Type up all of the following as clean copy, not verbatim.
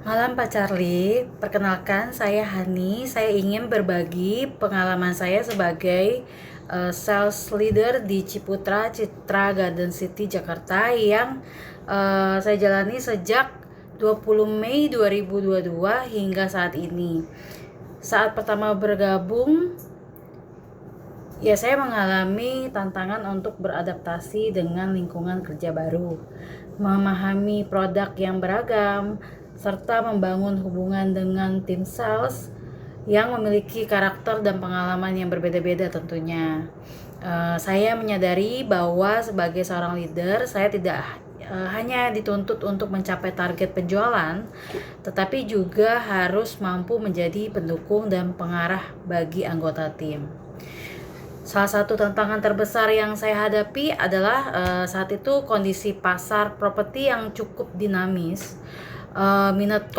Malam Pak Charlie, perkenalkan saya Hani. Saya ingin berbagi pengalaman saya sebagai sales leader di Ciputra Citra Garden City Jakarta yang saya jalani sejak 20 Mei 2022 hingga saat ini. Saat pertama bergabung, ya saya mengalami tantangan untuk beradaptasi dengan lingkungan kerja baru, memahami produk yang beragam, serta membangun hubungan dengan tim sales yang memiliki karakter dan pengalaman yang berbeda-beda tentunya. Saya menyadari bahwa sebagai seorang leader, saya tidak hanya dituntut untuk mencapai target penjualan, tetapi juga harus mampu menjadi pendukung dan pengarah bagi anggota tim. Salah satu tantangan terbesar yang saya hadapi adalah saat itu kondisi pasar properti yang cukup dinamis. Minat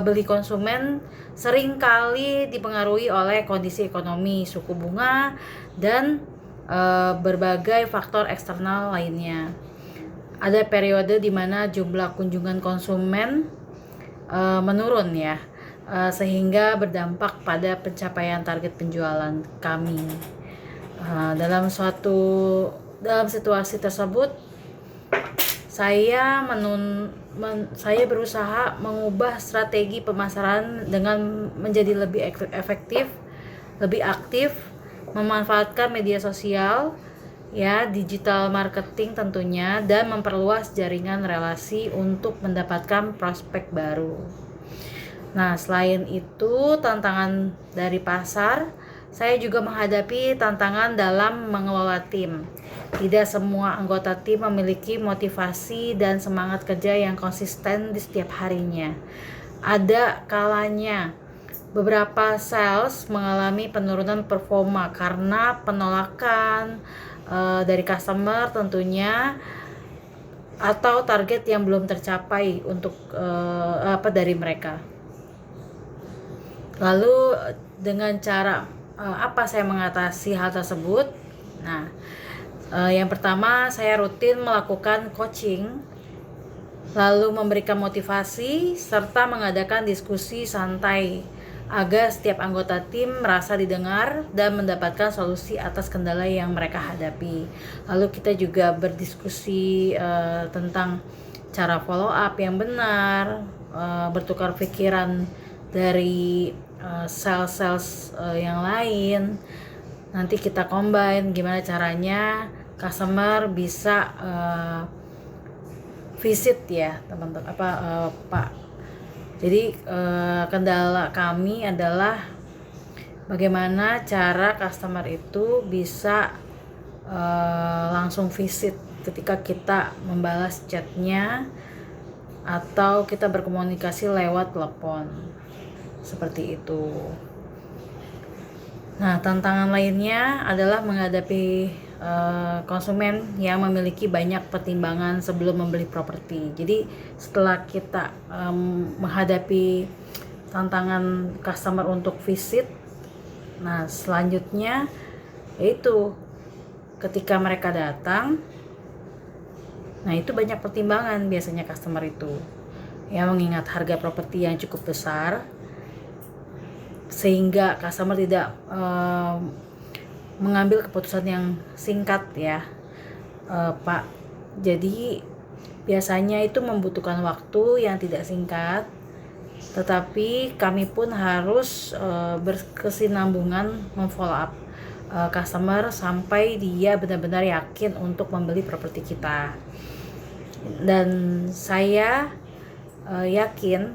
beli konsumen seringkali dipengaruhi oleh kondisi ekonomi, suku bunga, dan berbagai faktor eksternal lainnya. Ada periode di mana jumlah kunjungan konsumen menurun ya, sehingga berdampak pada pencapaian target penjualan kami. Dalam situasi tersebut, saya berusaha mengubah strategi pemasaran dengan menjadi lebih efektif, lebih aktif, memanfaatkan media sosial, ya, digital marketing tentunya, dan memperluas jaringan relasi untuk mendapatkan prospek baru. Nah, selain itu, tantangan dari pasar, saya juga menghadapi tantangan dalam mengelola tim. Tidak semua anggota tim memiliki motivasi dan semangat kerja yang konsisten di setiap harinya. Ada kalanya beberapa sales mengalami penurunan performa karena penolakan dari customer tentunya, atau target yang belum tercapai untuk dari mereka. Lalu dengan cara apa saya mengatasi hal tersebut? Nah, yang pertama, saya rutin melakukan coaching, lalu memberikan motivasi serta mengadakan diskusi santai agar setiap anggota tim merasa didengar dan mendapatkan solusi atas kendala yang mereka hadapi. Lalu kita juga berdiskusi tentang cara follow up yang benar, bertukar pikiran dari sales yang lain. Nanti kita combine gimana caranya customer bisa visit ya teman-teman, Pak. Jadi kendala kami adalah bagaimana cara customer itu bisa langsung visit ketika kita membalas chatnya atau kita berkomunikasi lewat telepon, seperti itu. Nah, tantangan lainnya adalah menghadapi konsumen yang memiliki banyak pertimbangan sebelum membeli properti. Jadi setelah kita menghadapi tantangan customer untuk visit, nah selanjutnya yaitu ketika mereka datang, nah itu banyak pertimbangan biasanya customer itu, ya, mengingat harga properti yang cukup besar, sehingga customer tidak mengambil keputusan yang singkat ya, Pak. Jadi biasanya itu membutuhkan waktu yang tidak singkat, tetapi kami pun harus berkesinambungan memfollow up customer sampai dia benar-benar yakin untuk membeli properti kita. Dan saya yakin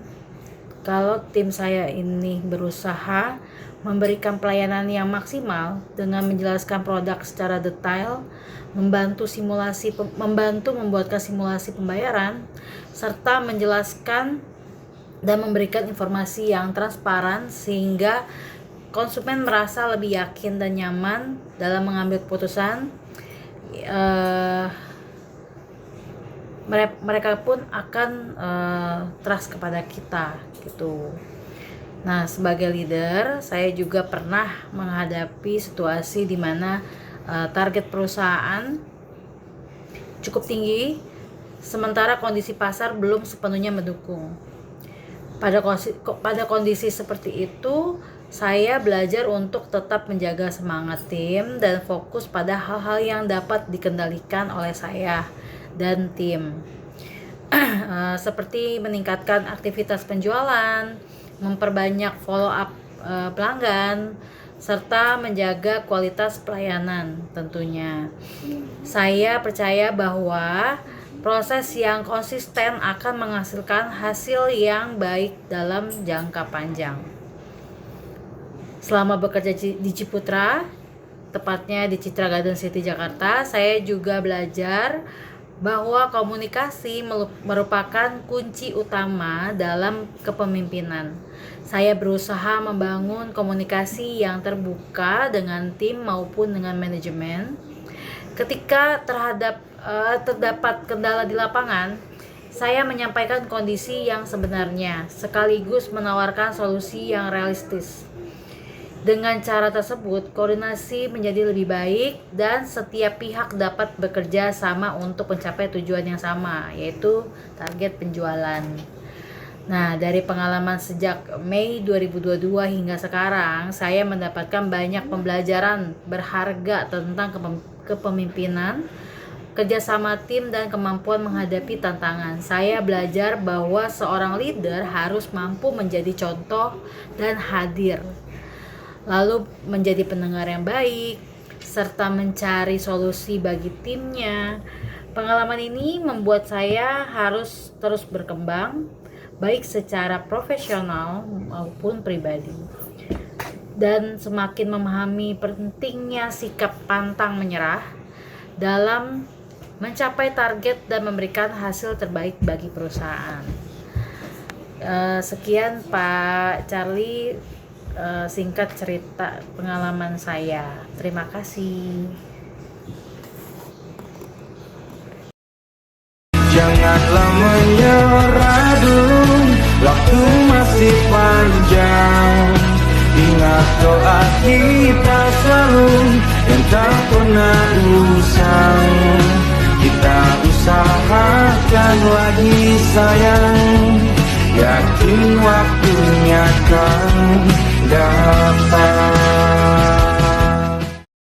kalau tim saya ini berusaha memberikan pelayanan yang maksimal dengan menjelaskan produk secara detail, membantu membuatkan simulasi pembayaran, serta menjelaskan dan memberikan informasi yang transparan sehingga konsumen merasa lebih yakin dan nyaman dalam mengambil keputusan. Mereka pun akan trust kepada kita gitu. Nah, sebagai leader, saya juga pernah menghadapi situasi di mana target perusahaan cukup tinggi sementara kondisi pasar belum sepenuhnya mendukung. Pada kondisi seperti itu, saya belajar untuk tetap menjaga semangat tim dan fokus pada hal-hal yang dapat dikendalikan oleh saya dan tim. Seperti meningkatkan aktivitas penjualan, memperbanyak follow up pelanggan, serta menjaga kualitas pelayanan tentunya. Saya percaya bahwa proses yang konsisten akan menghasilkan hasil yang baik dalam jangka panjang. Selama bekerja di Ciputra, tepatnya di Citra Garden City Jakarta, saya juga belajar bahwa komunikasi merupakan kunci utama dalam kepemimpinan. Saya berusaha membangun komunikasi yang terbuka dengan tim maupun dengan manajemen. Ketika terdapat kendala di lapangan, saya menyampaikan kondisi yang sebenarnya, sekaligus menawarkan solusi yang realistis. Dengan cara tersebut, koordinasi menjadi lebih baik dan setiap pihak dapat bekerja sama untuk mencapai tujuan yang sama, yaitu target penjualan. Nah, dari pengalaman sejak Mei 2022 hingga sekarang, saya mendapatkan banyak pembelajaran berharga tentang kepemimpinan, kerjasama tim, dan kemampuan menghadapi tantangan. Saya belajar bahwa seorang leader harus mampu menjadi contoh dan hadir, lalu menjadi pendengar yang baik, serta mencari solusi bagi timnya. Pengalaman ini membuat saya harus terus berkembang, baik secara profesional maupun pribadi, dan semakin memahami pentingnya sikap pantang menyerah dalam mencapai target dan memberikan hasil terbaik bagi perusahaan. Sekian Pak Charlie, singkat cerita pengalaman saya. Terima kasih. Janganlah menyerah dulu, waktu masih panjang. Ingat doa kita selalu, yang tak pernah usang. Kita usahakan lagi sayang, yakin waktunya kan datang.